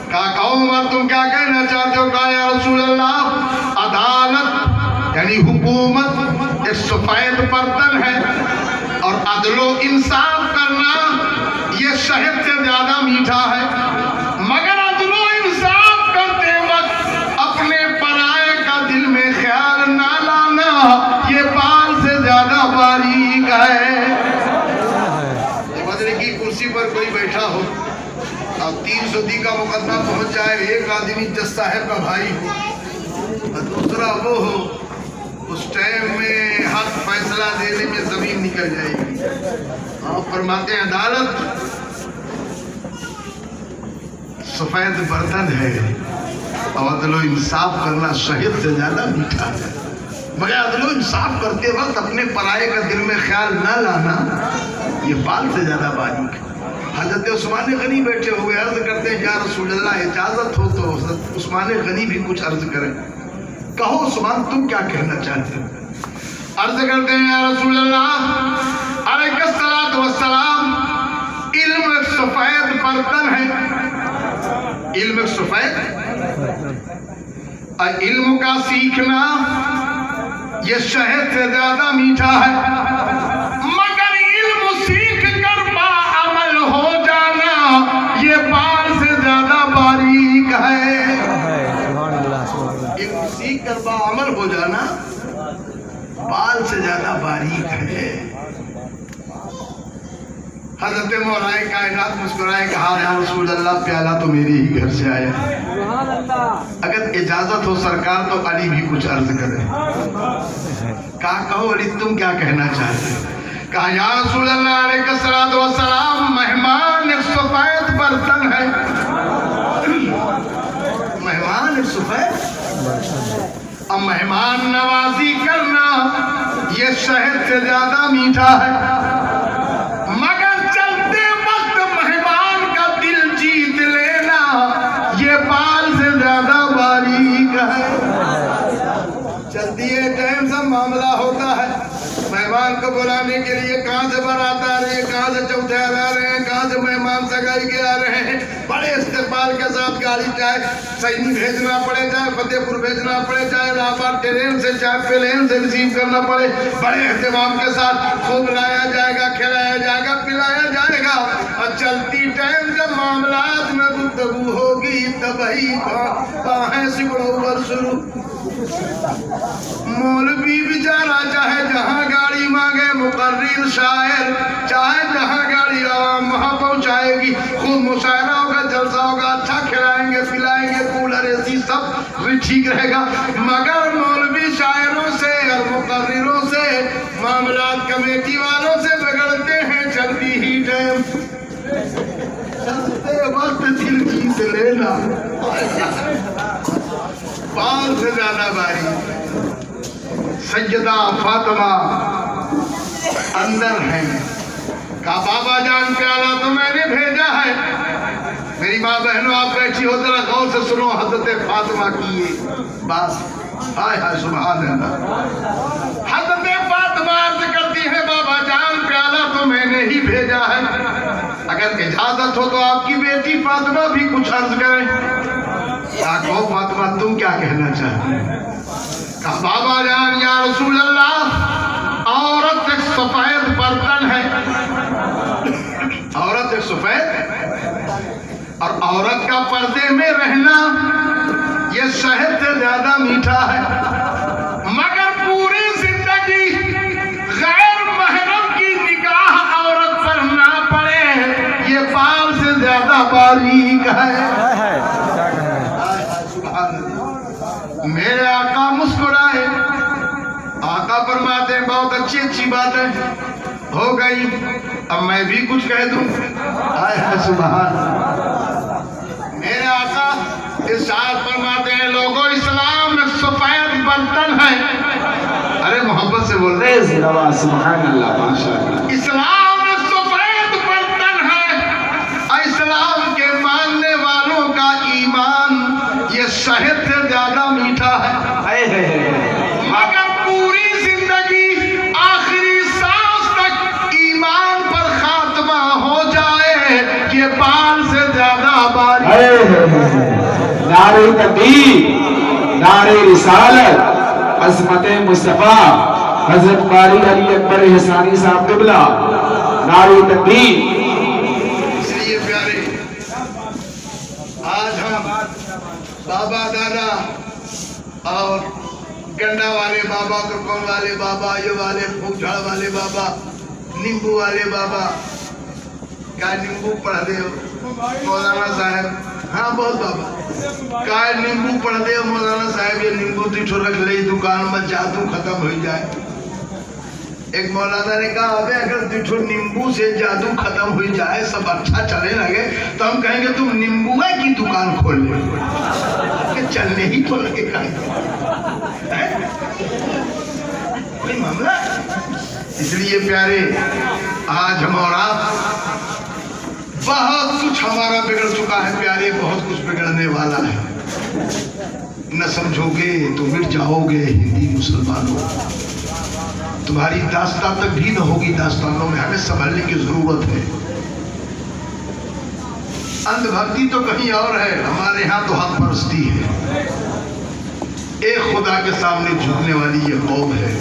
کہا کہو عمر تم کیا کہنا چاہتے ہو؟ کہا یا رسول اللہ عدالت یعنی حکومت ایک سفید برتن ہے اور عدل و انصاف کرنا یہ شہد سے زیادہ میٹھا ہے، مگر عدل و انصاف کرتے وقت اپنے پرائے کا دل میں خیال نہ لانا یہ بال سے زیادہ باریک ہے. مدرے کی کرسی پر کوئی بیٹھا ہو اب 300 کا مقدمہ پہنچ جائے، ایک آدمی جج صاحب کا بھائی ہو اور دوسرا وہ ہو، اس ٹائم میں حق فیصلہ دینے میں زمین نکل جائے گی. آپ فرماتے ہیں عدالت سفید برتن ہے اور عدل و انصاف کرنا شہد سے زیادہ میٹھا ہے، مگر عدل و انصاف کرتے وقت اپنے پرائے کا دل میں خیال نہ لانا یہ بال سے زیادہ باریک ہے. حضرت عثمان غنی بیٹھے ہوئے عرض کرتے ہیں یا رسول اللہ اجازت ہو تو عثمان غنی بھی کچھ عرض کریں. کہو عثمان تم کیا کہنا چاہتے ہیں؟ عرض کرتے ہیں یا رسول اللہ علیہ الصلوۃ والسلام، علم ایک سفید برتن ہے، علم ایک سفید اور علم کا سیکھنا یہ شہد سے زیادہ میٹھا ہے، مگر علم سیکھ کر باعمل ہو جانا یہ بال سے زیادہ باریک ہے. علم سیکھ کر باعمل ہو جانا بال سے زیادہ باریک ہے. حضرت مولا کائنات مسکرائے کہا یا رسول اللہ پیالہ تو میری ہی گھر سے آیا، اگر اجازت ہو سرکار تو علی بھی کچھ عرض کرے. کہا کہو علی تم کیا کہنا چاہتے ہیں؟ کہا یا رسول اللہ علیہ الصلوۃ والسلام، مہمان ایک سفید برتن ہے، مہمان ایک سفید، اب مہمان نوازی کرنا یہ شہد سے زیادہ میٹھا ہے، مگر چلتے وقت مہمان کا دل جیت لینا یہ بال سے زیادہ باریک ہے. چلتی ہے ٹائم سے معاملہ ہوتا ہے، مہمان کو بلانے کے لیے کہاں سے بارات آ رہے ہیں، کہاں سے چوتھیار آ رہے ہیں، کہاں سے مہمان سگائی کے آ رہے ہیں، بڑے استقبال کے ساتھ گاڑی چاہے سینی بھیجنا پڑے، چاہے فتح پور بھیجنا پڑے، چاہے الہ آباد ٹرین سے چاہے پلین سے ریسیو کرنا پڑے، بڑے اہتمام کے ساتھ خوب لایا جائے گا، کھلایا جائے گا، پلایا جائے گا. اور چلتی ٹائم جب معاملات میں گفتگو ہوگی تبھی باہیں سکڑوں شروع. مولوی بیچارہ چاہے جہاں گاڑی مانگے، مقرر شاعر چاہے جہاں گاڑی عوام وہاں پہنچائے گی، خوب مشاعرہ ہوگا، جلسہ ہوگا، اچھا کھلائیں گے، پلائیں گے، کولر اے سی سب ٹھیک رہے گا، مگر مولوی شاعروں سے اور مقرروں سے، معاملات کمیٹی والوں سے بگڑتے ہیں چلتی ہی ٹائم، چلتے وقت دل جیت لینا، پال سے زیادہ باری۔ سیدہ فاطمہ اندر ہیں، کہا بابا جان پیالہ تو میں نے بھیجا ہے، میری ماں بہنوں آپ بیٹھی ہو ذرا غور سے سنو حضرت فاطمہ کی یہ بات۔ ہائے ہائے سبحان اللہ۔ حضرت فاطمہ عرض کرتی ہے بابا جان پیالہ تو میں نے ہی بھیجا ہے، اگر اجازت ہو تو آپ کی بیٹی فاطمہ بھی کچھ عرض کریں۔ کہا کہو فاطمہ تم کیا کہنا چاہتے؟ کہا بابا جان یا رسول اللہ، عورت ایک سفید برتن ہے، عورت ایک سفید، اور عورت کا پردے میں رہنا یہ شہد سے زیادہ میٹھا ہے، مگر پوری زندگی غیر محرم کی نگاہ عورت پر نہ پڑے یہ بال سے زیادہ باریک ہے۔ میرے آقا مسکرائے، آقا فرماتے ہیں بہت اچھی اچھی باتیں ہو گئی، اب میں بھی کچھ کہہ دوں۔ ہائے ہائے سبحان اللہ۔ میرے آقا ارشاد فرماتے ہیں لوگوں اسلام ایک سفید برتن ہے، ارے محبت سے بول رہے ہیں سبحان اللہ ماشاءاللہ۔ اسلام ایک سفید برتن ہے، اسلام کے ماننے والوں کا ایمان یہ شہد سے زیادہ میٹھا ہے، مگر پوری زندگی آخری سانس تک ایمان پر خاتمہ ہو جائے یہ بال سے زیادہ باریک۔ نعرہ تکبیر، نعرہ رسالت، عظمت مصطفیٰ حضرت قاری علی اکبر احسانی صاحب قبلہ، نعرہ تکبیر۔ اس لیے پیارے آج ہم بابا دادا اور گنڈا والے بابا، کپن والے بابا، یہ والے پھوک جھاڑ والے بابا، نیمبو والے بابا، کیا نیمبو پڑھ دے ہو مولانا صاحب؟ ہاں بہت بابا کیا نیمبو پڑھ دے ہو مولانا صاحب، یہ نیمبو تیٹھو رکھ لئی دکان میں جادو ختم ہو جائے۔ ایک مولانا نے کہا ابے اگر تیٹھو نیمبو سے جادو ختم ہو جائے سب اچھا چلے لگے تو ہم کہیں گے تم نیمبوئے کی دکان کھول لے، کہ چلنے ہی تو لگے کہیں کوئی معاملہ۔ اس لیے پیارے آج ہم اور آپ بہت کچھ ہمارا بگڑ چکا ہے پیارے، بہت کچھ بگڑنے والا ہے، نہ سمجھو گے تو مٹ جاؤ گے ہندی مسلمانوں، تمہاری داستان تک بھی نہ ہوگی داستانوں میں، ہمیں سنبھلنے کی ضرورت ہے۔ اندھ بھکتی تو کہیں اور ہے، ہمارے ہاں تو حق پرستی ہے، ایک خدا کے سامنے جھکنے والی یہ قوم ہے۔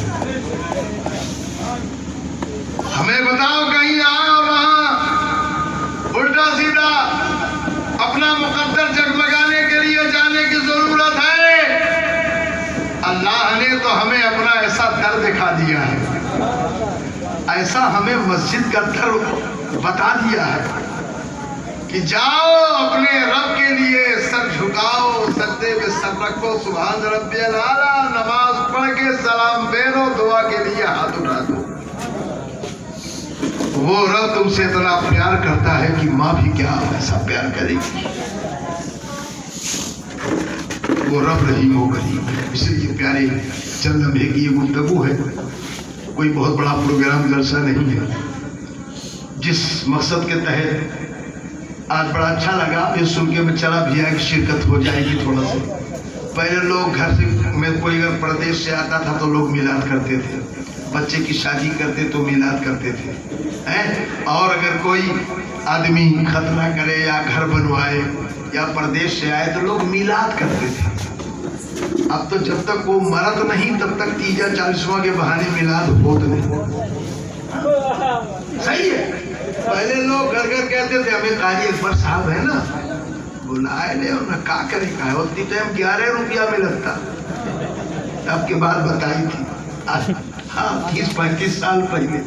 ہمیں بتاؤ کہیں یہاں وہاں الٹا سیدھا اپنا مقدر جگمگانے کے لیے جانے کی ضرورت ہے؟ اللہ نے تو ہمیں اپنا ایسا در دکھا دیا ہے، ایسا ہمیں مسجد کا در بتا دیا ہے کہ جاؤ اپنے رب کے لیے سر جھکاؤ، سجدے میں سر رکھو، سبحان ربی الاعلیٰ، نماز پڑھ کے سلام پھیرو، دعا کے لیے ہاتھ اٹھا دو۔ وہ رب تم سے اتنا پیار کرتا ہے کہ ماں بھی کیا ایسا پیار کرے گی، وہ رب رحیم و کریم ہے۔ اس لیے پیارے چند لمحے کی یہ گفتگو ہے، کوئی بہت بڑا پروگرام جلسہ نہیں ہے، جس مقصد کے تحت آج بڑا اچھا لگا، یہ سن کے میں چلا بھی آیا کہ شرکت ہو جائے گی تھوڑا سا۔ پہلے لوگ گھر سے میں کوئی اگر پردیش سے آتا تھا تو لوگ میلاد کرتے تھے، بچے کی شادی کرتے تو میلاد کرتے تھے، اور اگر کوئی آدمی ختنہ کرے یا گھر بنوائے یا پردیش سے آئے تو لوگ میلاد کرتے تھے۔ اب تو جب تک وہ مرد نہیں تب تک تیجا چالیسواں کے بہانے میلاد ہوت نہیں۔ صحیح ہے، پہلے لوگ گھر گھر کہتے تھے ہمیں قاری اکبر صاحب ہے نا بلائے لے، انہیں کا کرے گا، اتنی ٹائم 11 روپیہ میں لگتا، اب کے بعد بتائی تھی، ہاں 30-35 سال پہلے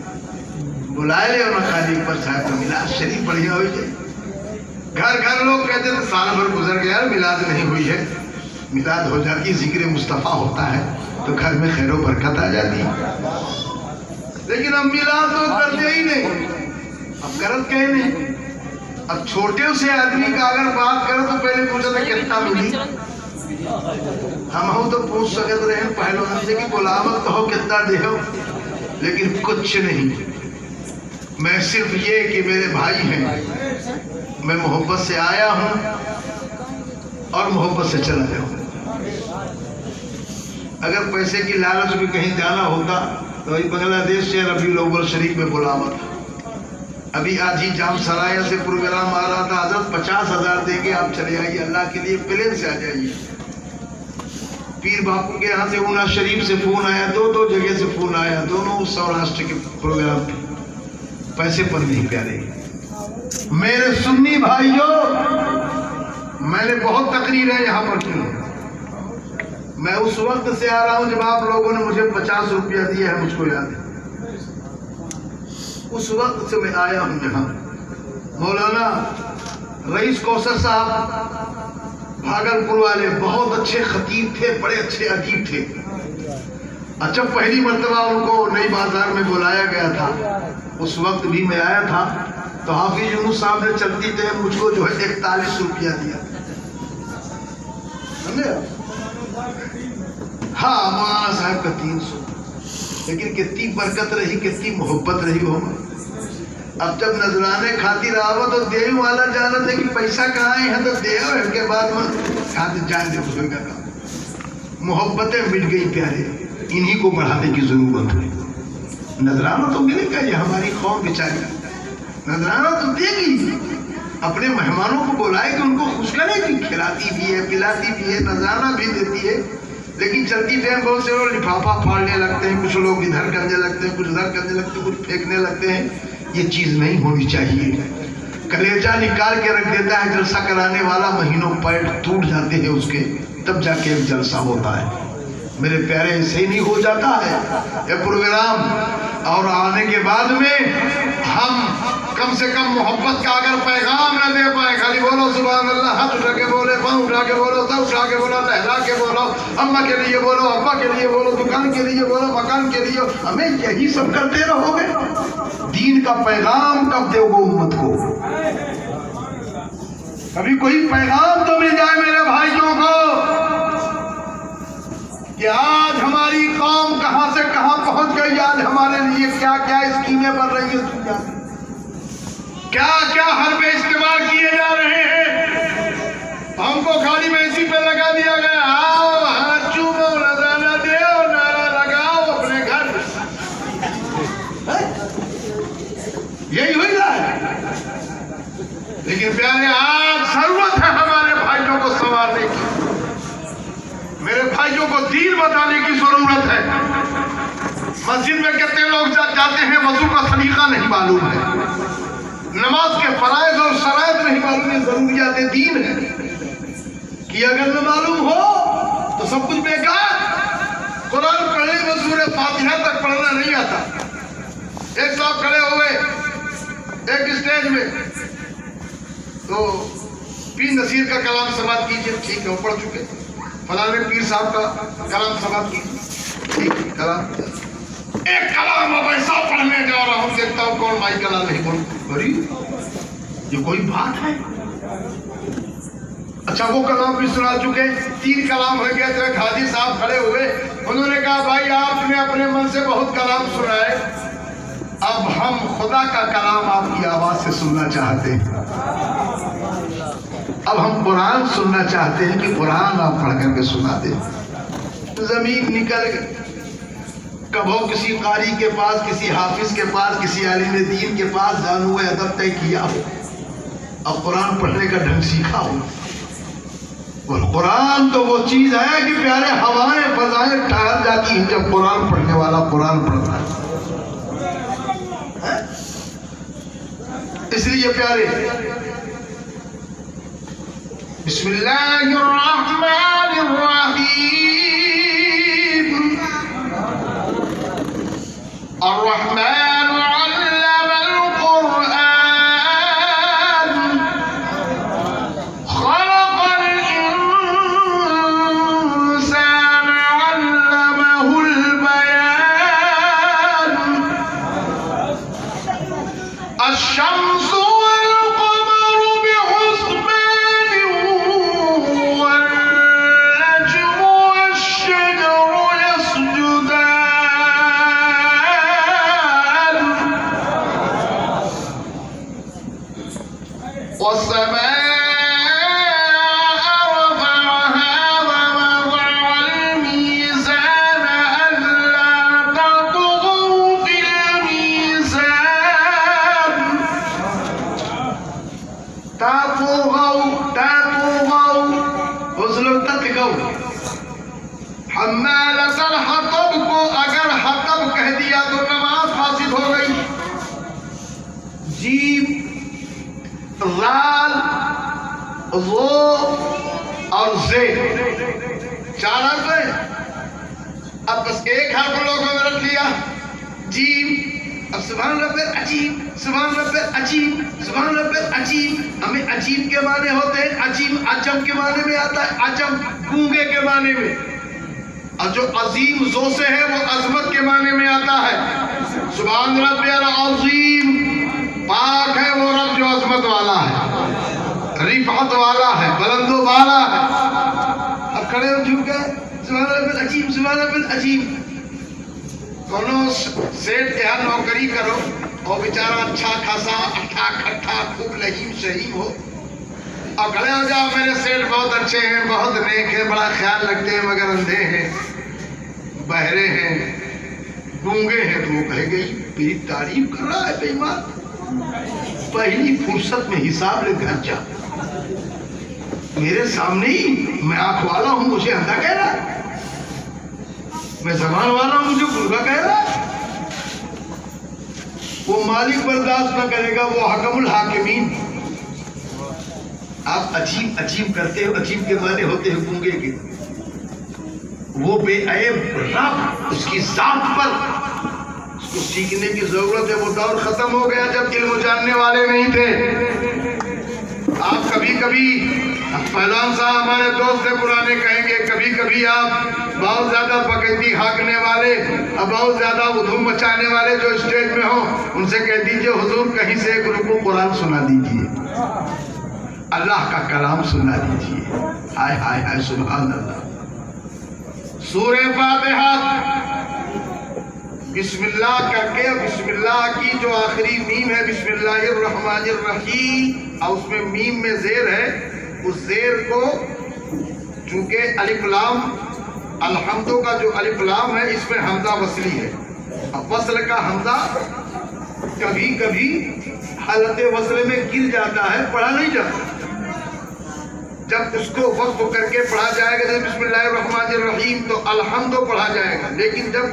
بلائے لے انہیں قاری اکبر صاحب کا میلاد شریف بڑھیا ہوئی جائے۔ گھر گھر لوگ کہتے تھے سال بھر گزر گیا میلاد نہیں ہوئی ہے، میلاد ہو جاتی، ذکر مصطفیٰ ہوتا ہے تو گھر میں خیر و برکت آ جاتی. لیکن اب میلاد تو کرتے ہی نہیں، اب کرت کہیں نہیں. اب چھوٹے سے آدمی کا اگر بات کرو تو پہلے پوچھا تھا کتنا ملی. ہم تو پوچھ سکتے رہے پہلوان سے کہ غلامت کہو کتنا دے ہو، لیکن کچھ نہیں. میں صرف یہ کہ میرے بھائی ہیں، میں محبت سے آیا ہوں اور محبت سے چلا جاؤں. اگر پیسے کی لالچ بھی کہیں جانا ہوتا تو بنگلہ دیش سے ربیع الاول شریف میں بلاوا تھا. ابھی آج ہی جام سرایہ سے پروگرام آ رہا تھا، حضرت 50,000 دیں گے آپ چلے آئیے، اللہ کے لیے پلین سے آ جائیے. پیر باپو کے یہاں سے اونا شریف سے فون آیا، دو جگہ سے فون آیا، دونوں سوراشٹر کے پروگرام پہ. پیسے پر نہیں پیارے. میرے سنی بھائیوں، میں نے بہت تقریریں یہاں پر کی ہیں. میں اس وقت سے آ رہا ہوں جب آپ لوگوں نے مجھے 50 روپیہ دیے ہیں، مجھ کو یاد ہے. اس وقت سے میں آیا ہوں یہاں. مولانا رئیس کوثر صاحب بھاگلپور والے بہت اچھے خطیب تھے، بڑے اچھے ادیب تھے. اچھا پہلی مرتبہ ان کو نئی بازار میں بلایا گیا تھا، اس وقت بھی میں آیا تھا تو حافظ یونس صاحب نے چلتی تھے مجھ کو جو ہے 41 روپیہ دیا. ہاں مولانا صاحب کا 300. لیکن کتنی برکت رہی، کتنی محبت رہی ہو. اب جب نذرانے کھاتی رہا تو دیو والا جانا تھا کہ پیسہ کہاں ہے تو دیو ہے، کے بعد میں کھاتے جائیں دے بزرگ کا. محبتیں مٹ گئی پیارے، انہی کو بڑھانے کی ضرورت ہے. نذرانہ تو ملے گا، یہ ہماری قوم بیچاری نذرانہ تو دے گی. اپنے مہمانوں کو بلائے کہ ان کو خوش کرے کہ کھلاتی بھی ہے، پلاتی بھی ہے، نذرانہ بھی دیتی ہے. لیکن چلتی ٹائم بہت سے لوگ لفافہ پھاڑنے لگتے ہیں، کچھ لوگ ادھر کرنے لگتے ہیں، کچھ ادھر کرنے لگتے ہیں، کچھ پھینکنے لگتے ہیں. یہ چیز نہیں ہونی چاہیے. کلیجہ نکال کے رکھ دیتا ہے جلسہ کرانے والا، مہینوں پیٹ ٹوٹ جاتے ہیں اس کے، تب جا کے ایک جلسہ ہوتا ہے. میرے پیارے ایسے ہی نہیں ہو جاتا ہے یہ پروگرام. اور آنے کے بعد میں ہم کم سے کم محبت کا اگر پیغام نہ دے پائے، خالی بولو سبحان اللہ، ہاتھ اٹھا کے بولے، پاؤں اٹھا کے بولو، سر اٹھا کے بولو، لہرا کے بولو، اماں کے لیے بولو، ابا کے لیے بولو، دکان کے لیے بولو، مکان کے لیے، ہمیں یہی سب کرتے رہو گے. دین کا پیغام کب دو گے امت کو؟ کبھی کوئی پیغام تو مل جائے میرے بھائیوں کو کہ آج ہماری قوم کہاں سے کہاں پہنچ گئی. آج ہمارے لیے کیا کیا اسکیمیں بن رہی ہیں دنیا میں، کیا کیا حربے استعمال کیے جا رہے ہیں. ہم کو گاڑی میں اسی پہ لگا دیا گیا، آؤ ہاتھ چومو، نذرانہ دیو، نعرہ لگاؤ اپنے گھر. یہی ہوئی رہا ہے. لیکن پیارے آج ضرورت ہے ہمارے بھائیوں کو سنوارنے کی، میرے بھائیوں کو دین بتانے کی ضرورت ہے. مسجد میں کتنے لوگ جاتے ہیں وضو کا طریقہ نہیں معلوم ہے، نماز کے فرائض اور شرائط نہیں معلوم ہے. ضروریات دین ہے کہ اگر نہ معلوم ہو تو سب کچھ بیکار. قرآن پڑھنے میں سورہ فاتحہ تک پڑھنا نہیں آتا. ایک صاحب کھڑے ہوئے ایک اسٹیج میں تو پیر نصیر کا کلام سماعت کیجئے. ٹھیک ہے، وہ پڑھ چکے. فلانے پیر صاحب کا کلام سماعت کیجئے. ٹھیک ہے، کلام ایک کلام اب ایسا پڑھنے جا رہا ہوں، دیکھتا ہوں کون مائی کلام نہیں بول. ارے یہ کوئی بات ہے؟ اچھا وہ کلام بھی سنا چکے، 3 کلام ہو گیا. تو ایک حاجی صاحب کھڑے ہوئے، انہوں نے کہا بھائی آپ نے اپنے من سے بہت کلام سنائے، اب ہم خدا کا کلام آپ کی آواز سے سننا چاہتے ہیں. اب ہم قرآن سننا چاہتے ہیں کہ قرآن آپ پڑھ کر کے سنا دیں. زمین نکل گئی. کبھو کسی قاری کے پاس، کسی حافظ کے پاس، کسی عالم دین کے پاس جانو ادب طے کیا ہو، اب قرآن پڑھنے کا ڈھنگ سیکھا ہو. اور قرآن تو وہ چیز ہے کہ پیارے ہوائیں فضائیں ٹھہر جاتی ہیں جب قرآن پڑھنے والا قرآن پڑھتا ہے. اس لیے پیارے بسم اللہ الرحمن الرحیم. الرحمن علم القرآن خلق الإنسان حمالۃ الحطب کو اگر حطب کہہ دیا تو نماز فاسد ہو گئی. جیم رال رو اور زے 4 حرف ہیں. اب بس ایک حرف لوگوں نے رکھ لیا جیم. اب سبحان رب العظیم، سبحان رب العظیم، سبحان رب العظیم. ہمیں عجیب کے معنی ہوتے ہیں، عجیم عجم کے معنی میں آتا ہے، عجم گونگے کے معنی میں. اور جو عظیم زو سے ہے وہ عظمت کے معنی میں آتا ہے. سبحان رب العظیم، پاک ہے وہ رب جو عظمت والا ہے، رفعت والا ہے، بلند و بالا ہے. اب کھڑے ہو جھک گئے سبحان رب العظیم، سبحان رب العظیم. دونوں سیٹ کے ہاں نوکری کرو اور بیچارہ اچھا خاصا اٹھا کھٹا خوب لہیم شہیم ہو اور کھڑے ہو جاؤ میرے سیٹ بہت اچھے ہیں، بہت نیک ہیں، بڑا خیال رکھتے ہیں، مگر اندھے ہیں، بہرے ہیں، گونگے ہیں. تو وہ کہے گئی میری تعریف کر رہا ہے بے ایمان. پہلی فرصت میں حساب لے گھر جا. میرے سامنے ہی میں آنکھ والا ہوں مجھے اندھا کہہ رہا ہے، میں زبان والا ہوں مجھے گنگا کہہ رہا ہے. وہ مالک برداشت نہ کرے گا، وہ حکم الحاکمین. آپ عجیب عجیب کرتے ہو، عجیب کے معنی ہوتے ہیں گنگے کے. وہ بے عیب رب اس کی ذات پر اس کو سیکھنے کی ضرورت ہے. وہ دور ختم ہو گیا جب علم جاننے والے نہیں تھے. آپ کبھی کبھی پہلوان صاحب ہمارے دوست ہیں پرانے کہیں گے کبھی کبھی آپ بہت زیادہ بقیتی ہانکنے والے اور بہت زیادہ ادھم مچانے والے جو اسٹیج میں ہوں ان سے کہہ دیجئے حضور کہیں سے ایک رکوع قرآن سنا دیجئے، اللہ کا کلام سنا دیجئے. ہائے ہائے ہائے سبحان اللہ. سورہ فاتحہ بسم اللہ کر کے، بسم اللہ کی جو آخری میم ہے بسم اللہ الرحمن الرحیم اور اس میں میم میں زیر ہے، اس زیر کو چونکہ الف لام الحمدوں کا جو الف لام ہے اس میں حمزہ وصلی ہے. اب وصل کا حمزہ کبھی کبھی حالت وصل میں گر جاتا ہے، پڑھا نہیں جاتا. جب اس کو وقف کر کے پڑھا جائے گا جیسے بسم اللہ الرحمن الرحیم تو الحمد پڑھا جائے گا، لیکن جب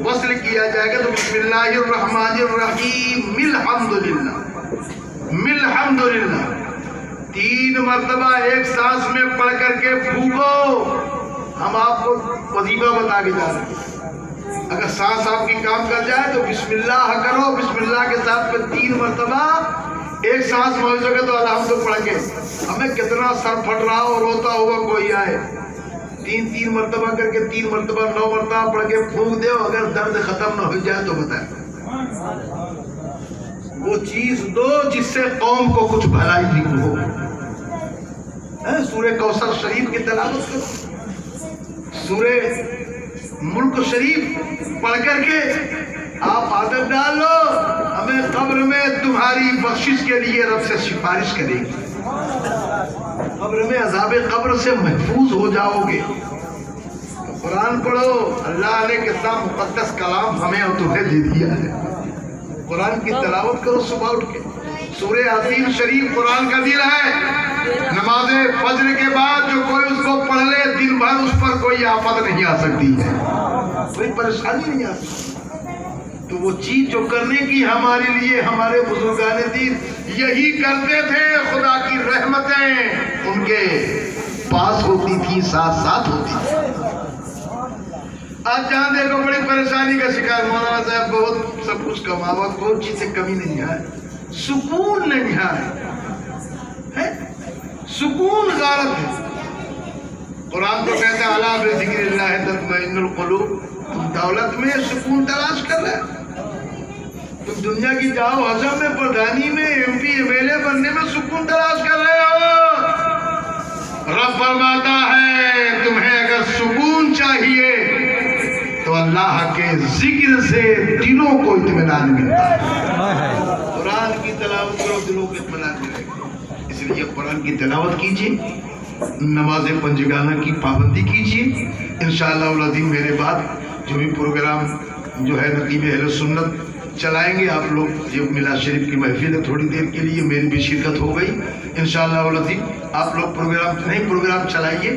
وصل کیا جائے گا تو بسم اللہ الرحمن الرحیم الحمدللہ 3 مرتبہ ایک سانس میں پڑھ کر کے پھونکو. ہم آپ کو وظیفہ بتا کے جا رہے ہیں، اگر سانس آپ کی کام کر جائے تو بسم اللہ کرو، بسم اللہ کے ساتھ پھر 3 مرتبہ ایک سانس مل سکے تو الحمد پڑھ کے. ہمیں کتنا سر پھٹ رہا ہو روتا ہوا کوئی آئے 3 مرتبہ کر کے 3 مرتبہ 9 مرتبہ پڑھ کے پھونک دے، اگر درد ختم نہ ہو جائے تو بتائیں. وہ چیز دو جس سے قوم کو کچھ بھلائی بھی ہو. سورہ کوثر شریف کی تلاوت کرو، سورہ ملک شریف پڑھ کر کے آپ عادت ڈال لو. ہمیں قبر میں تمہاری بخشش کے لیے رب سے سفارش کرے گی. قبر میں عذاب قبر سے محفوظ ہو جاؤ گے. قرآن پڑھو، اللہ نے کتنا مقدس کلام ہمیں اور تمہیں دے دیا ہے. قرآن کی تلاوت کرو صبح اٹھ کے. سورہ یاسین شریف قرآن کا دل ہے. نماز فجر کے بعد جو کوئی اس کو پڑھ لے دن بھر اس پر کوئی آفت نہیں آ سکتی ہے، کوئی پریشانی نہیں آ سکتی. تو وہ چیز جو کرنے کی ہمارے لیے ہمارے بزرگان دین یہی کرتے تھے، خدا کی رحمتیں ان کے پاس ہوتی تھی، ساتھ ساتھ ہوتی تھی. آج جہاں دیکھو بڑی پریشانی کا شکار مولانا صاحب، بہت سب کچھ کماوا، کوئی چیز سے کمی نہیں ہے، سکون نہیں ہے، سکون غارت ہے. قرآن تو کہتا ہے الا بذکر اللہ تطمئن القلوب. تم دولت میں سکون تلاش کر رہے ہو، تم دنیا کی جاؤ حضم میں پردھانی میں M P M L A بننے میں سکون تلاش کر رہے ہو. رب فرماتا ہے تمہیں اگر سکون چاہیے تو اللہ کے ذکر سے دلوں کو اطمینان ملتا ہے. قرآن کی تلاوت کرو دلوں کو اطمینان ملے گا. اس لیے قرآن کی تلاوت کیجیے، نماز پنجگانہ کی پابندی کیجیے. انشاءاللہ العظیم میرے بعد جو بھی پروگرام جو ہے نقیب اہل سنت چلائیں گے آپ لوگ، یہ میلاد شریف کی محفل ہے، تھوڑی دیر کے لیے میری بھی شرکت ہو گئی. انشاءاللہ العظیم آپ لوگ پروگرام چلائیے.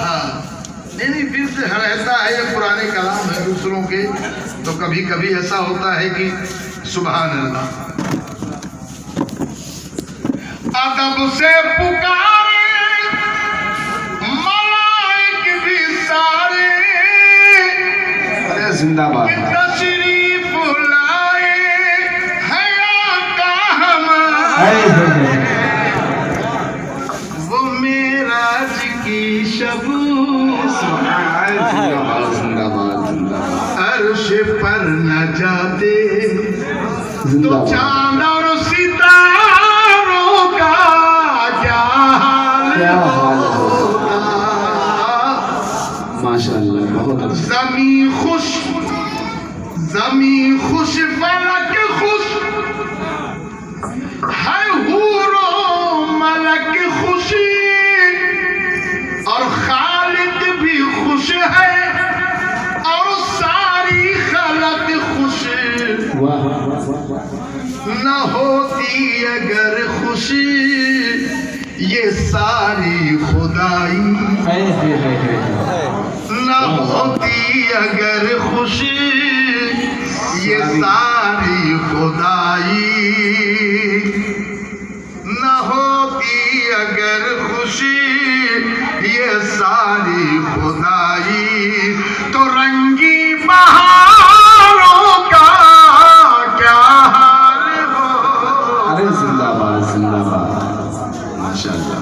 ہاں نہیں پھر سے رہتا ہے، یہ پرانے کلام ہے دوسروں کے، تو کبھی کبھی ایسا ہوتا ہے کہ سبحان اللہ. ادب سے پکارے ملائک بھی سارے، ارے زندہ باد. تشریف لائے حیا کا ہمارے، وہ معراج کی شب عرش پر نہ جاتے تو چاند اور ستاروں کا کیا حال ہوتا. ماشاء اللہ بہت اچھا. زمین خوش فلک خوش ہے، حور و ملک خوشی اور خالق بھی خوش ہے اور ساری خلق خوش. نہ ہوتی اگر خوشی یہ ساری خدائی، نہ ہوتی اگر خوشی یہ ساری خدائی، نہ ہوتی اگر خوشی یہ ساری خدائی، تو رنگی بہاروں کا کیا حال ہو. ارے زندہ باد زندہ باد ماشاء اللہ.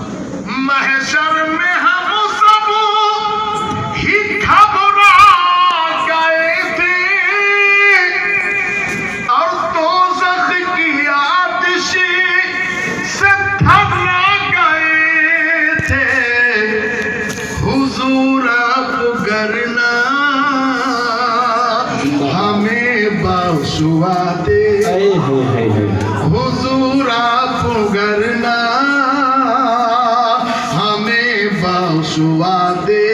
محشر میں ہم سب ہی گھبرا گئے تھے اور دوزخ کی آتش سے تھرا گئے تھے. حضور آپ کرنا ہمیں بخشوا دے، حضور آپ کرنا ہمیں بخشوا دے،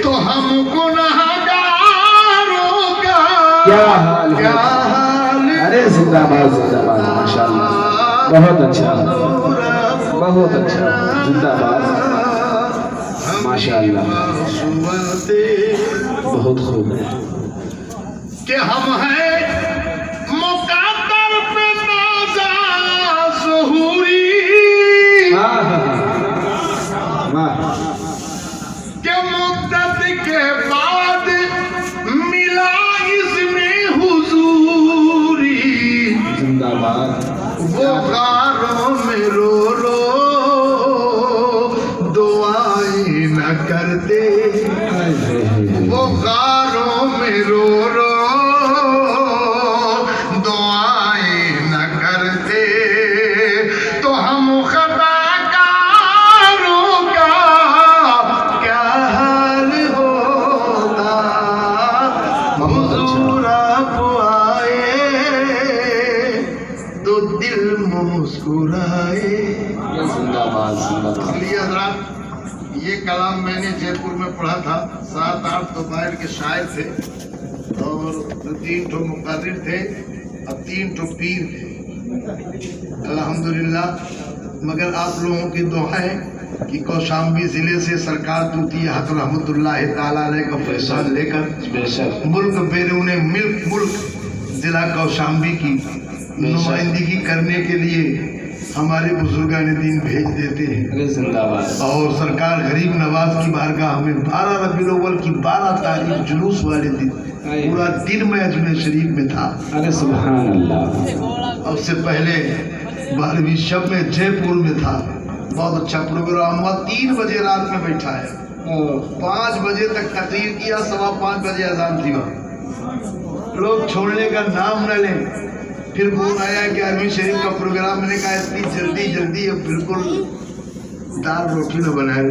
تو ہم گنہگاروں کا کیا حال ہے. کیا حال. ارے زندہ باد ماشاء اللہ بہت اچھا بہت اچھا. زندہ باد ماشاء اللہ بخشوا دے بہت خوب. کہ ہم ہیں مقدر پہ تازہ ظہوری، کہ مدت کے بعد ملا اس میں حضوری. زندہ باد. وہ غاروں میں رو رو دعائیں نہ کرتے، وہ غاروں میں رو رو دعائیں نہ کرتے، تو ہم خطاکاروں کا کیا حال ہوتا. حضور آپ آئے تو دل مسکرائے. زندہ باد زندہ باد. لیے حضرات یہ کلام میں نے جے پور میں پڑھا تھا. 7-8 قبائل کے شاعر تھے اور 3 ٹھو مقرر تھے اور 3 ٹھو پیر تھے الحمدللہ. مگر آپ لوگوں کی دعائیں کہ کوشامبی ضلع سے سرکار توتی حق رحمت اللہ تعالیٰ علیہ کا فیصل لے کر ملک بیرون ملک ضلع کوشامبی کی نمائندگی کرنے کے لیے ہمارے بزرگان دین بھیج دیتے ہیں. زندہ باد. اور سرکار غریب نواز کی بارگاہ ہمیں 12 ربیع الاول کی 12 تاریخ جلوس والے دن پورا دن میں اجمیر شریف میں تھا. ارے سبحان اللہ. اور اس سے پہلے 12ویں شب میں جے پور میں تھا. بہت اچھا پروگرام ہوا. 3 بجے رات میں بیٹھا ہے، 5 بجے تک تقریر کیا، 5:15 بجے اذان تھی. وہاں لوگ چھوڑنے کا نام نہ لیں. پھر فون آیا کہ اجمیر شریف کا پروگرام. میں نے کہا اتنی جلدی اب بالکل دال روٹی نہ بنائے.